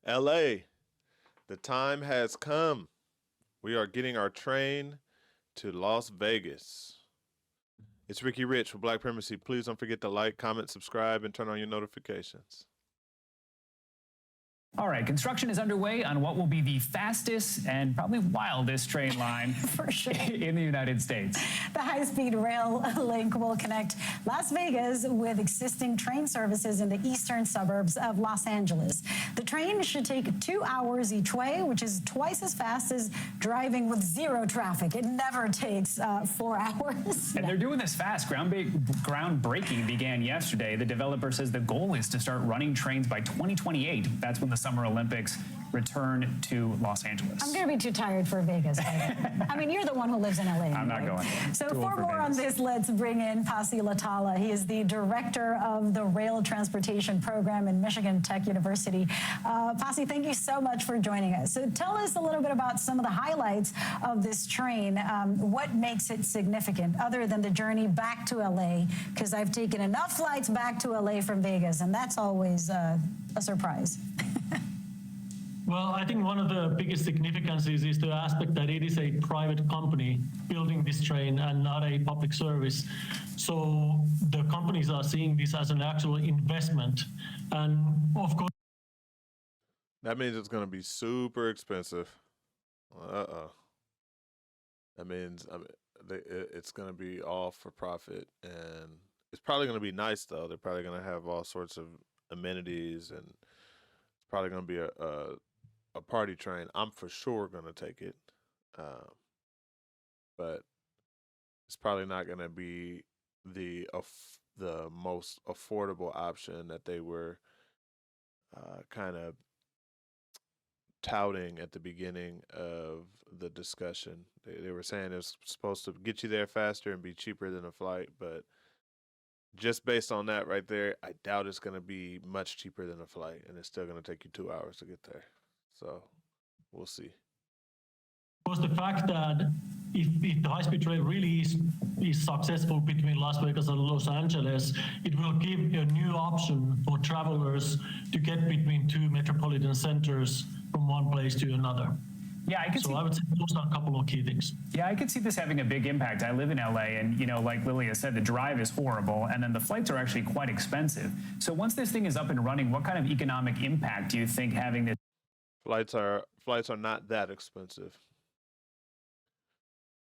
LA, the time has come. We are getting our train to Las Vegas. It's Ricky Rich for Black Primacy. Please don't forget to like, comment, subscribe, and turn on your notifications. All right, construction is underway on what will be the fastest and probably wildest train line for sure in the United States. The high-speed rail link will connect Las Vegas with existing train services in the eastern suburbs of Los Angeles. The train should take 2 hours each way, which is twice as fast as driving with zero traffic. It never takes 4 hours. And they're doing this fast. Groundbreaking began yesterday. The developer says the goal is to start running trains by 2028. That's when the Summer Olympics return to Los Angeles. I'm going to be too tired for Vegas. I mean, you're the one who lives in LA. I'm not going. So for more on this, let's bring in Pasi Latala. He is the director of the Rail Transportation Program in Michigan Tech University. Pasi, thank you so much for joining us. So tell us a little bit about some of the highlights of this train. What makes it significant other than the journey back to LA? Because I've taken enough flights back to LA from Vegas, and that's always a surprise. Well, I think one of the biggest significances is the aspect that it is a private company building this train and not a public service. So the companies are seeing this as an actual investment. And of course, that means it's going to be super expensive. That means it's going to be all for profit. And it's probably going to be nice, though. They're probably going to have all sorts of amenities, and it's probably going to be a party train. I'm for sure going to take it. But it's probably not going to be the most affordable option that they were kind of touting at the beginning of the discussion. They were saying it's supposed to get you there faster and be cheaper than a flight, but just based on that right there, I doubt it's going to be much cheaper than a flight, and it's still going to take you 2 hours to get there. So we'll see. Was the fact that if the high-speed rail really is successful between Las Vegas and Los Angeles, it will give a new option for travelers to get between two metropolitan centers from one place to another. Yeah, I would say those are a couple of key things. Yeah, I could see this having a big impact. I live in LA, and like Lilia said, the drive is horrible, and then the flights are actually quite expensive. So once this thing is up and running, what kind of economic impact do you think having this? Flights are not that expensive.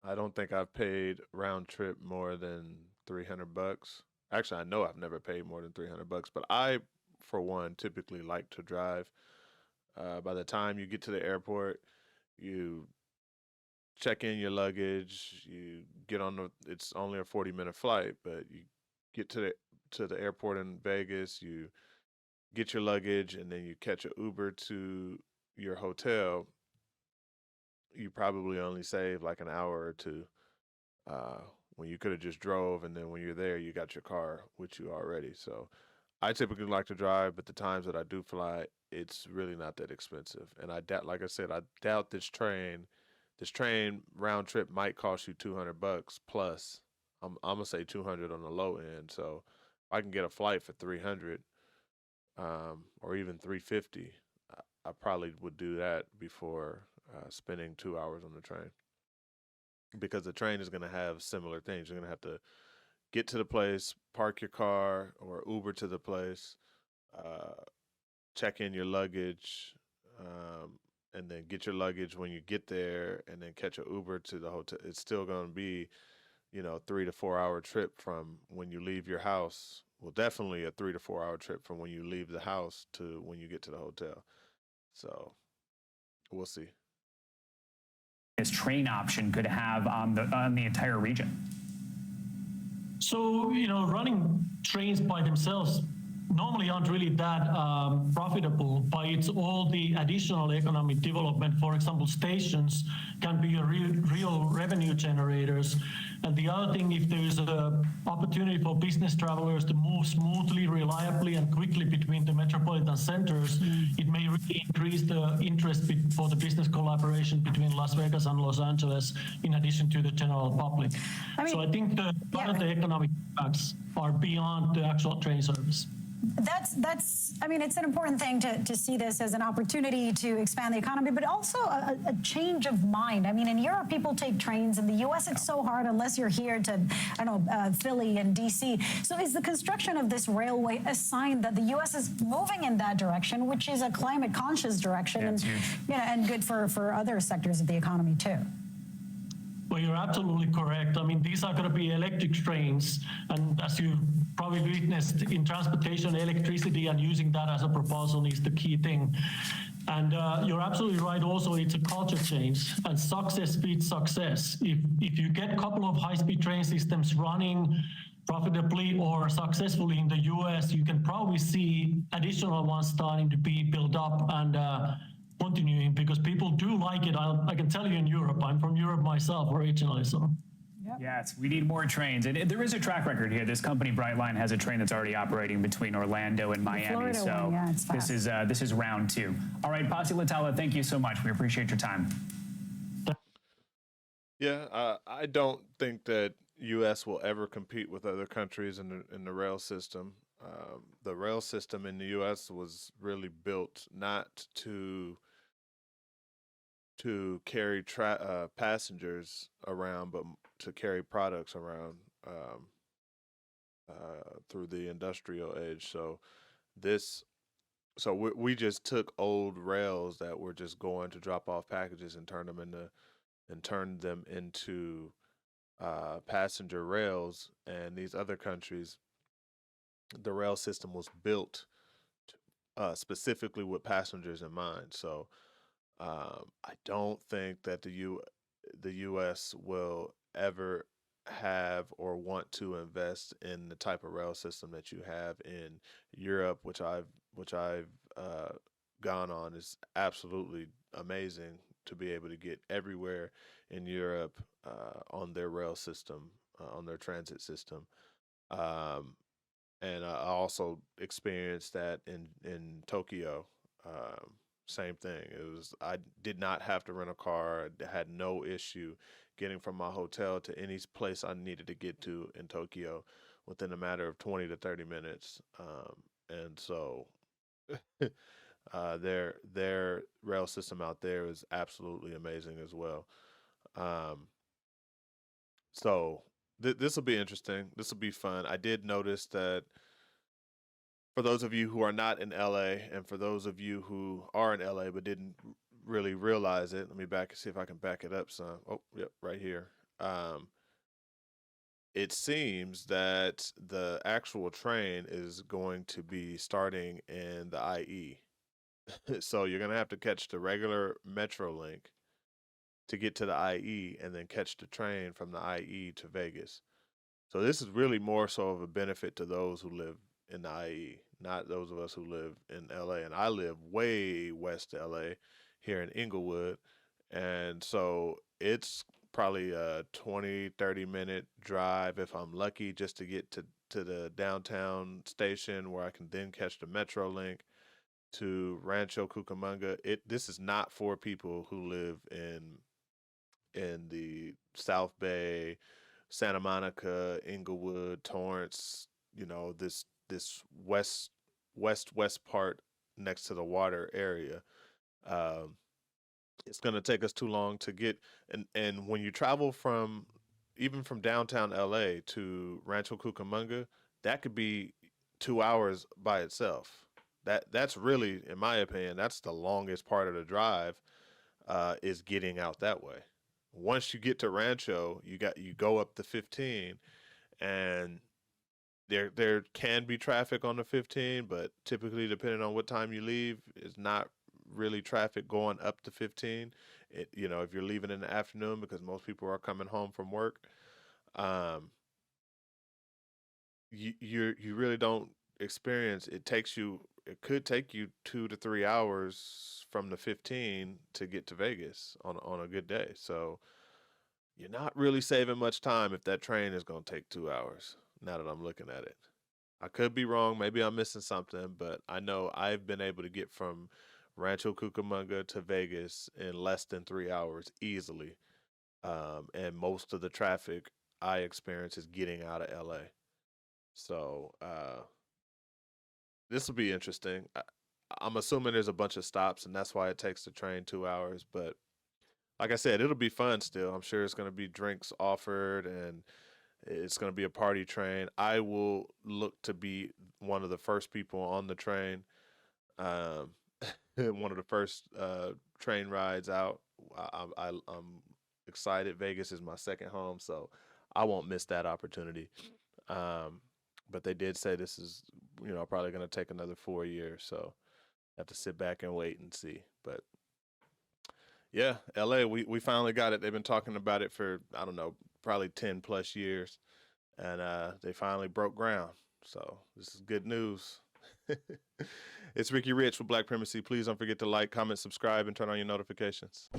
I don't think I've paid round trip more than $300. Actually, I know I've never paid more than $300, but I, for one, typically like to drive. By the time you get to the airport, you check in your luggage, you get on it's only a 40-minute flight, but you get to the airport in Vegas, you get your luggage, and then you catch an Uber to your hotel. You probably only save like an hour or two when you could have just drove, and then when you're there, you got your car with you already. So I typically like to drive, but the times that I do fly, it's really not that expensive. And I doubt, like I said, I doubt this train round trip might cost you $200 plus. I'm gonna say 200 on the low end. So if I can get a flight for 300 or even 350, I probably would do that before spending 2 hours on the train, because the train is going to have similar things. You're going to have to get to the place, park your car, or Uber to the place, check in your luggage, and then get your luggage when you get there, and then catch an Uber to the hotel. It's still going to be, 3 to 4 hour trip from when you leave your house. Well, definitely a 3 to 4 hour trip from when you leave the house to when you get to the hotel. So we'll see. This train option could have on the entire region. So, running trains by themselves normally aren't really that profitable, but it's all the additional economic development. For example, stations can be a real revenue generators. And the other thing, if there's an opportunity for business travelers to move smoothly, reliably, and quickly between the metropolitan centers, it may really increase the interest for the business collaboration between Las Vegas and Los Angeles, in addition to the general public. So I think part of the economic impacts are beyond the actual train service. That's I mean, it's an important thing to see this as an opportunity to expand the economy, but also a change of mind. I mean, in Europe, people take trains. In the U.S., it's so hard unless you're here to, I don't know, Philly and D.C. So is the construction of this railway a sign that the U.S. is moving in that direction, which is a climate conscious direction, and and good for other sectors of the economy too? Well, you're absolutely correct. I mean, these are going to be electric trains, and as you probably witnessed in transportation, electricity and using that as a propulsion is the key thing. And you're absolutely right. Also, it's a culture change, and success beats success. If you get a couple of high-speed train systems running profitably or successfully in the US, you can probably see additional ones starting to be built up and continuing, because people do like it. I can tell you in Europe, I'm from Europe myself originally, so. Yep. Yes, we need more trains. And there is a track record here. This company, Brightline, has a train that's already operating between Orlando and Miami. So one, yeah, it's fast. This is round 2. All right, Pasi Latala, thank you so much. We appreciate your time. Yeah, I don't think that U.S. will ever compete with other countries in the rail system. The rail system in the U.S. was really built not to carry passengers around, but to carry products around through the industrial age. So this, so we just took old rails that were just going to drop off packages and turn them into passenger rails. And these other countries, the rail system was built specifically with passengers in mind. So I don't think that the U.S. will ever have or want to invest in the type of rail system that you have in Europe, which I've gone on. Is absolutely amazing to be able to get everywhere in Europe on their rail system, on their transit system. Um, and I also experienced that in Tokyo. Same thing. It was I did not have to rent a car. I had no issue getting from my hotel to any place I needed to get to in Tokyo within a matter of 20 to 30 minutes. And so their rail system out there is absolutely amazing as well. Um, so this will be interesting. This will be fun. I did notice that for those of you who are not in LA, and for those of you who are in LA but didn't really realize it, let me see if I can back it up some. Oh, yep, right here. Um, it seems that the actual train is going to be starting in the IE. So you're going to have to catch the regular Metro link to get to the IE and then catch the train from the IE to Vegas. So this is really more so of a benefit to those who live in the IE, not those of us who live in LA. And I live way west LA here in Inglewood. And so it's probably a 20, 30-minute drive if I'm lucky just to get to the downtown station where I can then catch the Metro link to Rancho Cucamonga. This is not for people who live in the South Bay, Santa Monica, Inglewood, Torrance, this west part next to the water area. Um, it's going to take us too long to get, and when you travel from even from downtown LA to Rancho Cucamonga, that could be 2 hours by itself. That's really, in my opinion, that's the longest part of the drive, is getting out that way. Once you get to Rancho, you go up the 15, and there can be traffic on the 15, but typically, depending on what time you leave, it's not really traffic going up to 15. If you're leaving in the afternoon, because most people are coming home from work, um, you really don't experience. It could take you 2 to 3 hours from the 15 to get to Vegas on a good day. So you're not really saving much time if that train is going to take 2 hours. Now that I'm looking at it, I could be wrong. Maybe I'm missing something, but I know I've been able to get from Rancho Cucamonga to Vegas in less than 3 hours easily. And most of the traffic I experience is getting out of LA. So this will be interesting. I'm assuming there's a bunch of stops, and that's why it takes the train 2 hours. But like I said, it'll be fun still. I'm sure it's going to be drinks offered, and it's going to be a party train. I will look to be one of the first people on the train. Um, one of the first train rides out. I'm excited. Vegas is my second home, so I won't miss that opportunity. Um, but they did say this is, probably going to take another 4 years, so have to sit back and wait and see. But yeah, LA, we finally got it. They've been talking about it for, I don't know, probably 10 plus years, and they finally broke ground. So this is good news. It's Ricky Rich with Black Primacy. Please don't forget to like, comment, subscribe, and turn on your notifications.